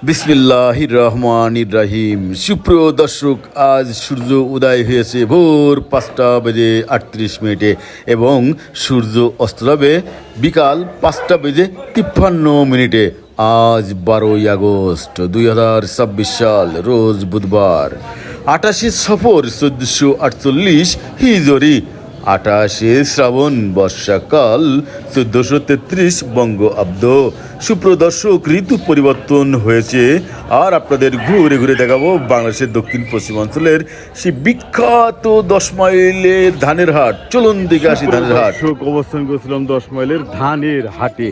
বিসমিল্লাহির রহমানির রহিম। সুপ্রিয় দর্শক, আজ সূর্য উদয় হয়েছে ভোর 5:38 এবং সূর্য অস্ত যাবে বিকাল 5:53। আজ 12 আগস্ট 2026 সাল, রোজ বুধবার, 28 সফর 1448 হিজরি, 28 শ্রাবণ বর্ষাকাল 1433 বঙ্গাব্দ। সুপ্রদর্শক, ঋতু পরিবর্তন হয়েছে আর আপনাদের ঘুরে ঘুরে দেখাবো বাংলাদেশের দক্ষিণ পশ্চিমাঞ্চলের সেই বিখ্যাত 10 মাইলের ধানের হাট। চলুন দিকে আসি ধানের হাট। অবস্থান করেছিলাম 10 মাইলের ধানের হাটে।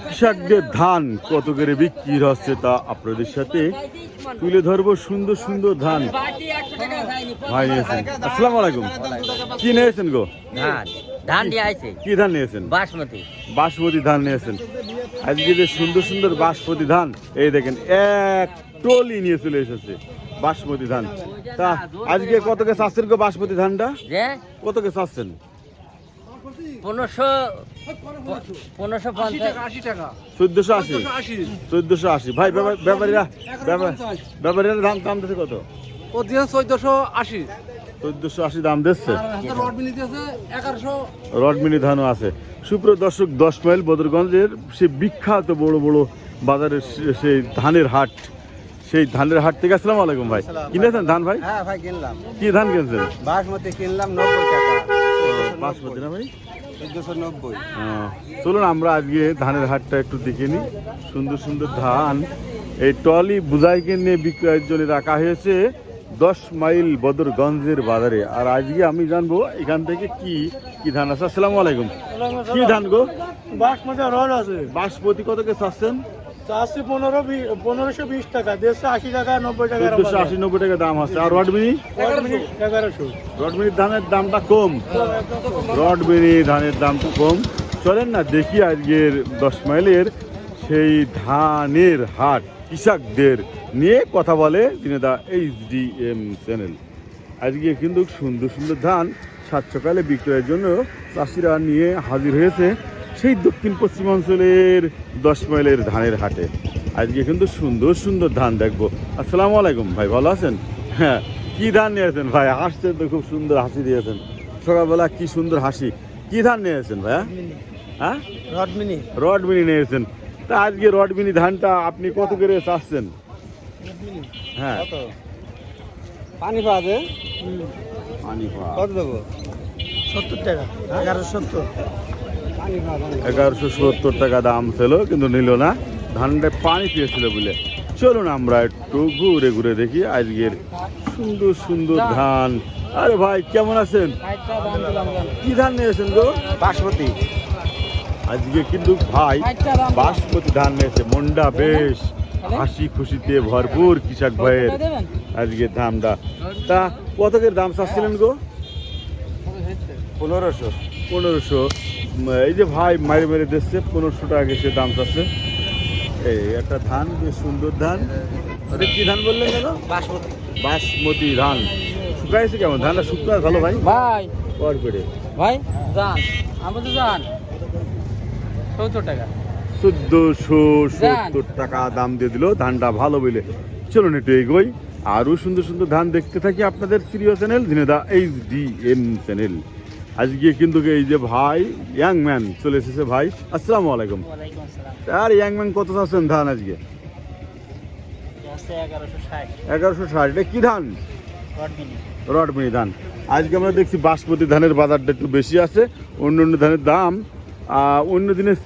কৃষকদের ধান কত করে বিক্রি হচ্ছে তা আপনাদের সাথে তুলে ধরবো। সুন্দর সুন্দর ধান ভাই নিয়েছেন। আসসালামু আলাইকুম। কি নিয়েছেন গো? ধান নিয়ে আইছে। কি ধান নিয়েছেন? বাসমতি। বাসমতি ধান নিয়েছেন। আজকে যে সুন্দর সুন্দর বাসমতি ধান, এই দেখেন এক টলি নিয়ে চলে এসেছে বাসমতি ধান। তা আজকে কত কে চাচ্ছেন গো বাসমতি ধানটা? কত কে চাচ্ছেন? 1480। ভাই ব্যাপারীরা দাম দিচ্ছে কত? 1480 দাম দিচ্ছে। রডমিনি ধানও আছে। সুপ্রিয় দর্শক, 10 মাইল বদরগঞ্জের সেই বিখ্যাত বড় বড় বাজারের সেই ধানের হাট, সেই ধানের হাট থেকে। আসসালামু আলাইকুম ভাই। কিনেছেন ধান ভাই? হ্যাঁ ভাই কিনলাম। কি ধান কিনছেন? বাসমতি কিনলাম 90 টাকা। বাসমতি না ভাই? 1490। চলুন আমরা আজকে ধানের হাটটা একটু দেখে নিই। সুন্দর সুন্দর ধান এই টলি বুঝাইকে নিয়ে বিক্রয়ের জন্য রাখা হয়েছে 10 মাইল বদরগঞ্জের বাজারে। আর আজকে আমি জানবো এখান থেকে কি কি ধান আছে। আসসালামু আলাইকুম। কি ধান গো? বাসমতি রড আছে। বাসমতি কত কে চাচ্ছেন? 1520 টাকা, 180 টাকা, 90 টাকা। 1480-90 টাকা দাম আছে। আর রডমিনি? 1100। রডমিনির ধানের দামটা কম। রডমিনি ধানের দামটা কম। চলেন না দেখি আজকের 10 মাইলের সেই ধানের হাট কৃষকদের নিয়ে কথা বলে দিনেদা HDM চ্যানেল। আজকে কিন্তু সুন্দর সুন্দর ধান সাত সকালে বিক্রয়ের জন্য চাষিরা নিয়ে হাজির হয়েছে সেই দক্ষিণ পশ্চিমাঞ্চলের 10 মাইলের ধানের হাটে। আজকে কিন্তু সুন্দর সুন্দর ধান দেখবো। আসসালামু আলাইকুম ভাই, ভালো আছেন? হ্যাঁ, কি ধান নিয়েছেন ভাই? হাসছেন তো, খুব সুন্দর হাসি দিয়েছেন সকালবেলা, কি সুন্দর হাসি। কি ধান নিয়েছেন ভাইয়া? হ্যাঁ, রডমিনি নিয়েছেন। তা আজকে রডমিনি ধানটা আপনি কত করে চাচ্ছেন? হ্যাঁ, পানি পাওয়া যায়। পানি পাওয়া কত দেবো? 70 টাকা। 1170। 1170 টাকা দাম ছিল, কিন্তু নিল না। ধানটা পানি পেয়েছিল বলে। চলুন আমরা একটু ঘুরে ঘুরে দেখি আজকের সুন্দর সুন্দর ধান। আরে ভাই কেমন আছেন? কি ধান নিয়েছেন গো? বাসমতি। আজকে কিন্তু ভাই বাসমতি ধান নিয়েছে। মনটা বেশ হাসি খুশিতে ভরপুর কৃষক ভাইয়ের আজকে ধানটা। তা কত করে দাম চাচ্ছিলেন গো? 1500। এই যে ভাই মারি মেরে দিচ্ছে 1500 টাকা গেছে দাম চাচ্ছে। এই একটা ধান, বেশ সুন্দর ধান। এটা কি ধান বললেন কেন? বাসমতি ধান। শুকাইছে কেমন? ধানটা শুকনো ভালো ভাই? কর করে ভাই জান, আমরা তো জান 70 টাকা। 1470 টাকা দাম দিয়ে দিল ধানটা ভালো বলে। চলুন একটু এগোই, আরো সুন্দর সুন্দর ধান দেখতে থাকি আপনাদের প্রিয় চ্যানেল দিনেদা HDM চ্যানেল। আজকে কিন্তু এই যে ভাই ইয়াং ম্যান চলে এসেছে ভাই। আসসালামু আলাইকুম। ওয়ালাইকুম আসসালাম। আর ইয়াং ম্যান কত চাচ্ছেন ধান আজকে? 1160। 1160। এটা কি ধান? রডমিনি। রডমিনি ধান। আজকে আমরা দেখছি বাসমতি ধানের বাজারটা একটু বেশি আছে, অন্য অন্য ধানের দাম অন্য দিনের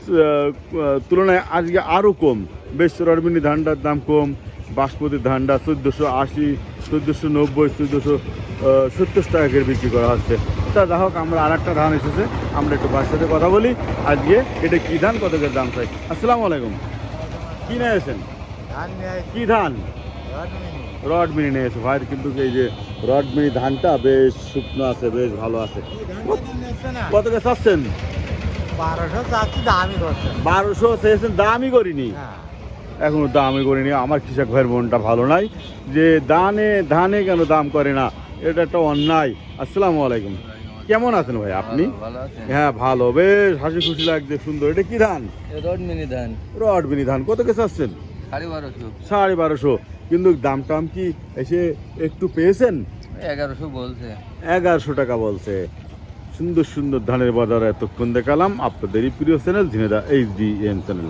তুলনায় আজকে আরও কম। বেশ রডমিনি ধানটার দাম কম। বাসমতি ধানটা 1480, 1490, 1470 টাকা করে বিক্রি করা হচ্ছে। তা যা হোক, আমরা আর একটা ধান এসেছে, আমরা একটু বাসার সাথে কথা বলি। আজকে এটা কি ধান, কত করে দাম চাই? আসসালামু আলাইকুম। কি নিয়েছেন? কি ধান? রডমিনি নিয়েছে ভাই। কিন্তু এই যে রডমিনি ধানটা বেশ শুকনো আছে, বেশ ভালো আছে। কত করে চাচ্ছেন? 1200 চাচ্ছি, দামই করছে। 1200 চেয়েছেন, দামই করিনি। এখনো দামই করিনি। আমার কৃষক ভাইয়ের মনটা ভালো নাই যে ধানে কেন দাম করে না, এটা একটা অন্যায়। আসসালামু আলাইকুম। কেমন আছেন ভাই আপনি? হ্যাঁ ভালো, বেশ হাসি খুশি লাগছে, সুন্দর। এটা কি ধান? রডমিনি ধান। রডমিনি ধান। কত কে চাচ্ছেন? 12,500। কিন্তু দাম টাম কি এসে একটু পেয়েছেন? 1100 বলছে। 1100 টাকা বলছে। সুন্দর সুন্দর ধানের বাজার এতক্ষণ দেখালাম আপনাদেরই প্রিয় চ্যানেল ঝিনেদা HDN চ্যানেল।